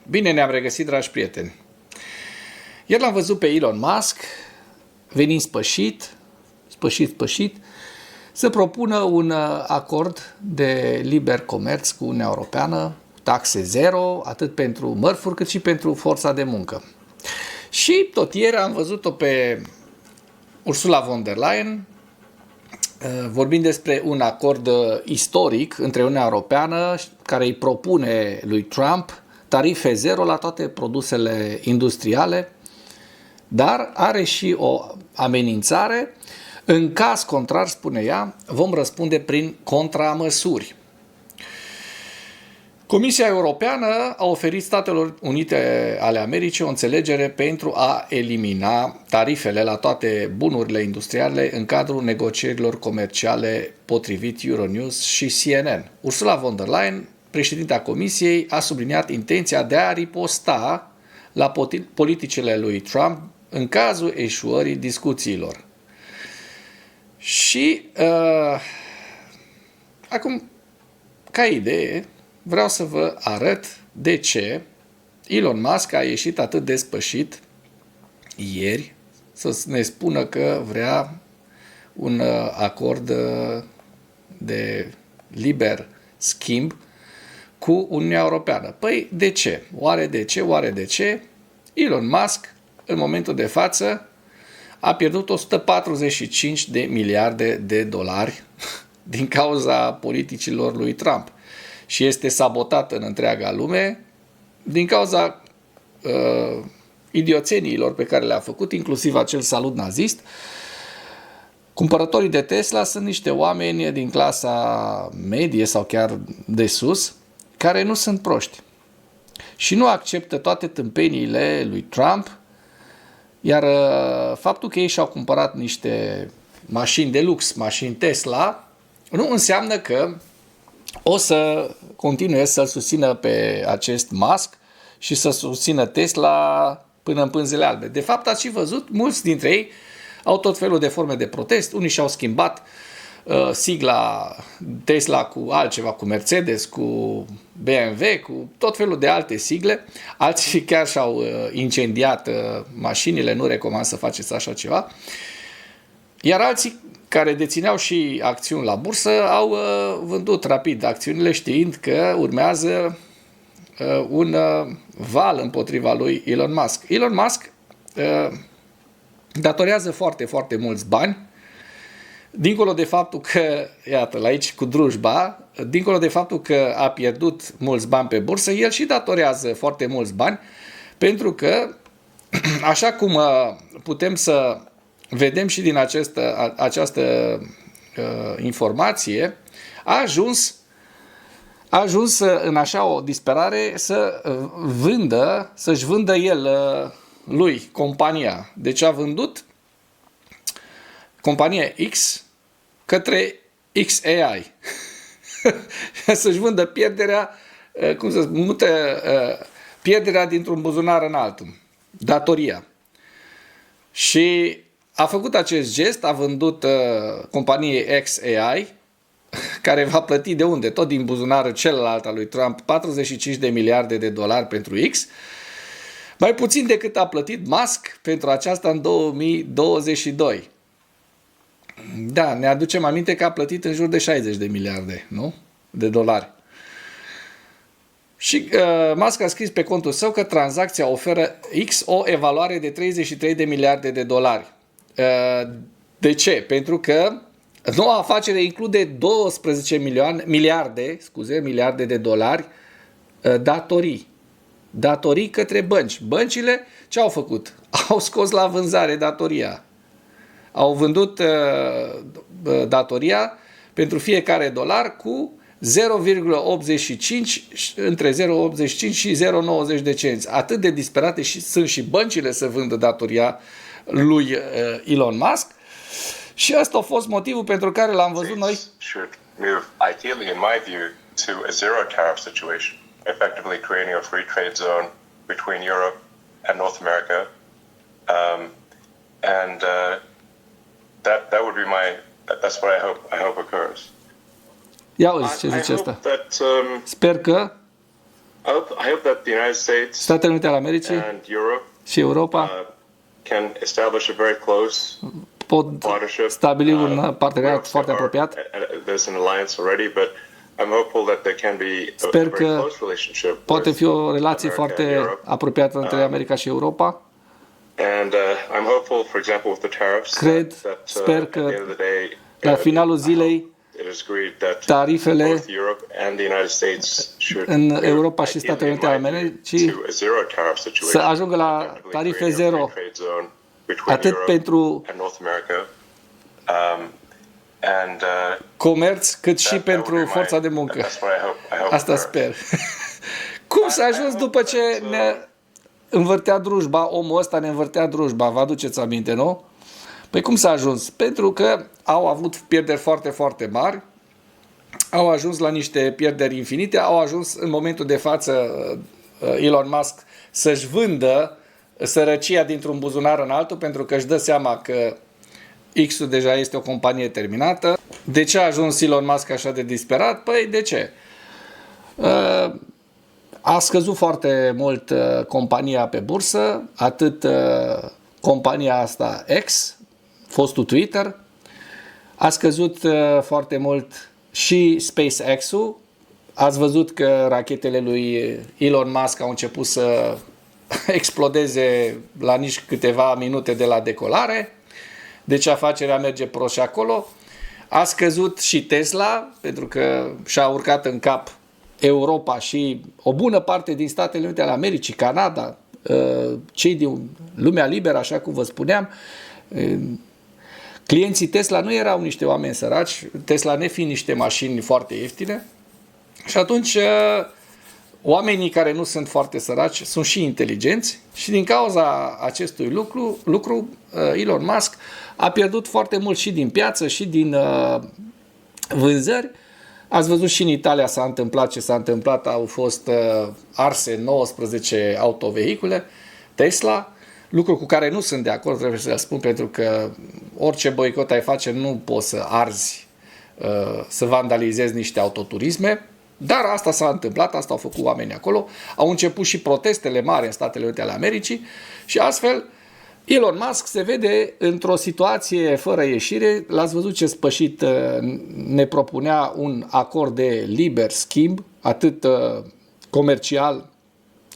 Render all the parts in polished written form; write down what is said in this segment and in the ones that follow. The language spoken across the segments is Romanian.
Bine ne-am regăsit, dragi prieteni. Ieri l-am văzut pe Elon Musk venind spășit, să propună un acord de liber comerț cu Uniunea Europeană, taxe zero, atât pentru mărfuri cât și pentru forța de muncă. Și tot ieri am văzut-o pe Ursula von der Leyen vorbind despre un acord istoric între Uniunea Europeană care îi propune lui Trump tarife zero la toate produsele industriale, dar are și o amenințare. În caz contrar, spune ea, vom răspunde prin contramăsuri. Comisia Europeană a oferit Statelor Unite ale Americii o înțelegere pentru a elimina tarifele la toate bunurile industriale în cadrul negocierilor comerciale, potrivit Euronews și CNN. Ursula von der Leyen, președinta Comisiei, a subliniat intenția de a riposta la politicile lui Trump în cazul eșuării discuțiilor. Și acum, ca idee, vreau să vă arăt de ce Elon Musk a ieșit atât de spășit ieri să ne spună că vrea un acord de liber schimb cu Uniunea Europeană. Păi de ce? Oare de ce? Elon Musk, în momentul de față, a pierdut 145 de miliarde de dolari din cauza politicilor lui Trump și este sabotat în întreaga lume din cauza idioțeniilor pe care le-a făcut, inclusiv acel salut nazist. Cumpărătorii de Tesla sunt niște oameni din clasa medie sau chiar de sus, care nu sunt proști și nu acceptă toate tâmpeniile lui Trump, iar faptul că ei și-au cumpărat niște mașini de lux, mașini Tesla, nu înseamnă că o să continue să-l susțină pe acest Musk și să susțină Tesla până în pânzele albe. De fapt, ați și văzut, mulți dintre ei au tot felul de forme de protest. Unii și-au schimbat sigla Tesla cu altceva, cu Mercedes, cu BMW, cu tot felul de alte sigle. Alții chiar și-au incendiat mașinile, nu recomand să faceți așa ceva. Iar alții care dețineau și acțiuni la bursă au vândut rapid acțiunile știind că urmează un val împotriva lui Elon Musk. Elon Musk datorează foarte, foarte mulți bani, dincolo de faptul că, iată, la aici cu drujba, dincolo de faptul că a pierdut mulți bani pe bursă, el și datorează foarte mulți bani, pentru că, așa cum putem să vedem și din această informație, a ajuns în așa o disperare să-și vândă el lui compania. Deci a vândut compania X către XAI. Să-și vândă pierderea, pierderea dintr-un buzunar în altul. Datoria. Și a făcut acest gest, a vândut companiei XAI, care va plăti de unde? Tot din buzunarul celălalt al lui Trump, 45 de miliarde de dolari pentru X, mai puțin decât a plătit Musk pentru aceasta în 2022. Da, ne aducem aminte că a plătit în jur de 60 de miliarde, nu? De dolari. Și Musk a scris pe contul său că tranzacția oferă X o evaluare de 33 de miliarde de dolari. De ce? Pentru că noua afacere include 12 miliarde de dolari datorii către bănci. Băncile ce au făcut? Au scos la vânzare datoria. Au vândut datoria pentru fiecare dolar cu 0,85 între 0,85 și 0,90 de cenți. Atât de disperate sunt și băncile să vândă datoria lui Elon Musk. Și asta a fost motivul pentru care l-am văzut noi. Should move ideally, in my view, to a zero tariff situation, effectively creating a free trade zone between Europe and North America, and that would be that's what I hope occurs. Ia uzi ce zice asta. Sper că I hope that the United States Statele Unite ale Americii and Europe și Europa can establish a very close pot partnership. stabili un parteneriat We foarte apropiat. There's an alliance already, but I'm hopeful that there can be a Sper very că close relationship poate with fi o relație America and foarte Europe. apropiată între America și Europa. And I'm hopeful, for example, with the tariffs. Sper at că the end of the day, la finalul zilei it is agreed that tarifele both Europe and the United States should în move, Europa și ideally, Statele Unite ale in my view, Americii to a zero tariff situation, să ajungă la effectively tarife creating a zero, free trade zone between atât Europe pentru and North America. And comerț, cât și that would pentru be forța de muncă. That's what I hope Asta for. sper. Cum s-a ajuns după ce ne învârtea drujba, omul ăsta ne învârtea drujba, vă aduceți aminte, nu? Păi cum s-a ajuns? Pentru că au avut pierderi foarte, foarte mari, au ajuns la niște pierderi infinite, au ajuns în momentul de față Elon Musk să-și vândă sărăcia dintr-un buzunar în altul, pentru că își dă seama că X-ul deja este o companie terminată. De ce a ajuns Elon Musk așa de disperat? Păi de ce? A scăzut foarte mult compania pe bursă, atât compania asta X, fostul Twitter, a scăzut foarte mult și SpaceX-ul. Ați văzut că rachetele lui Elon Musk au început să explodeze la nici câteva minute de la decolare, deci afacerea merge prost și acolo. A scăzut și Tesla, pentru că și-a urcat în cap Europa și o bună parte din Statele Unite ale Americii, Canada, cei din lumea liberă, așa cum vă spuneam. Clienții Tesla nu erau niște oameni săraci, Tesla nefiind niște mașini foarte ieftine, și atunci oamenii care nu sunt foarte săraci sunt și inteligenți și din cauza acestui lucru Elon Musk a pierdut foarte mult și din piață și din vânzări. Ați văzut și în Italia s-a întâmplat ce s-a întâmplat, au fost arse 19 autovehicule Tesla, lucru cu care nu sunt de acord, trebuie să spun, pentru că orice boicot ai face nu poți să arzi, să vandalizezi niște autoturisme, dar asta s-a întâmplat, asta au făcut oamenii acolo, au început și protestele mari în Statele Unite ale Americii și astfel Elon Musk se vede într-o situație fără ieșire. L-ați văzut ce spășit ne propunea un acord de liber schimb, atât comercial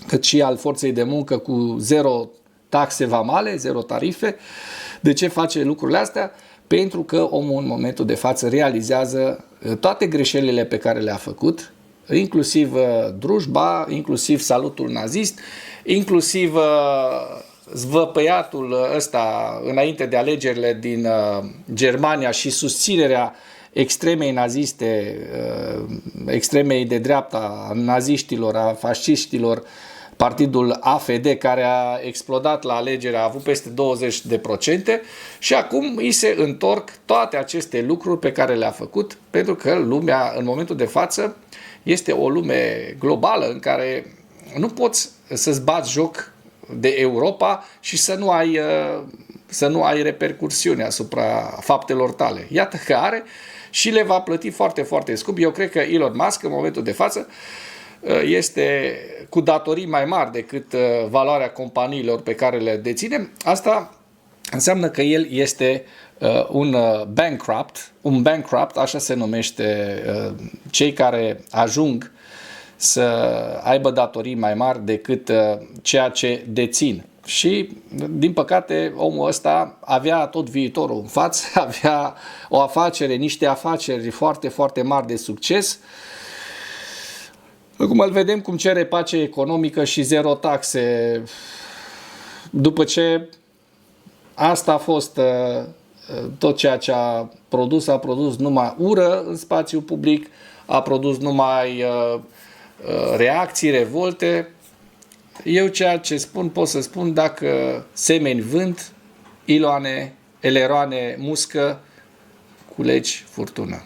cât și al forței de muncă, cu zero taxe vamale, zero tarife. De ce face lucrurile astea? Pentru că omul în momentul de față realizează toate greșelile pe care le-a făcut, inclusiv drujba, inclusiv salutul nazist, inclusiv zvăpăiatul ăsta înainte de alegerile din Germania și susținerea extremei naziste, extremei de dreapta, a naziștilor, a fasciștilor, partidul AfD, care a explodat la alegeri, a avut peste 20% și acum îi se întorc toate aceste lucruri pe care le-a făcut, pentru că lumea în momentul de față este o lume globală în care nu poți să-ți bați joc de Europa și să nu ai repercursiuni asupra faptelor tale. Iată că are și le va plăti foarte, foarte scump. Eu cred că Elon Musk în momentul de față este cu datorii mai mari decât valoarea companiilor pe care le deținem. Asta înseamnă că el este un bankrupt, așa se numește cei care ajung să aibă datorii mai mari decât ceea ce dețin. Și, din păcate, omul ăsta avea tot viitorul în față, avea o afacere, niște afaceri foarte, foarte mari de succes. Acum îl vedem cum cere pace economică și zero taxe. După ce asta a fost tot ceea ce a produs numai ură în spațiu public, a produs numai reacții, revolte. Eu ceea ce spun, pot să spun, dacă semeni vânt, iloane, eleroane muscă, culegi furtună.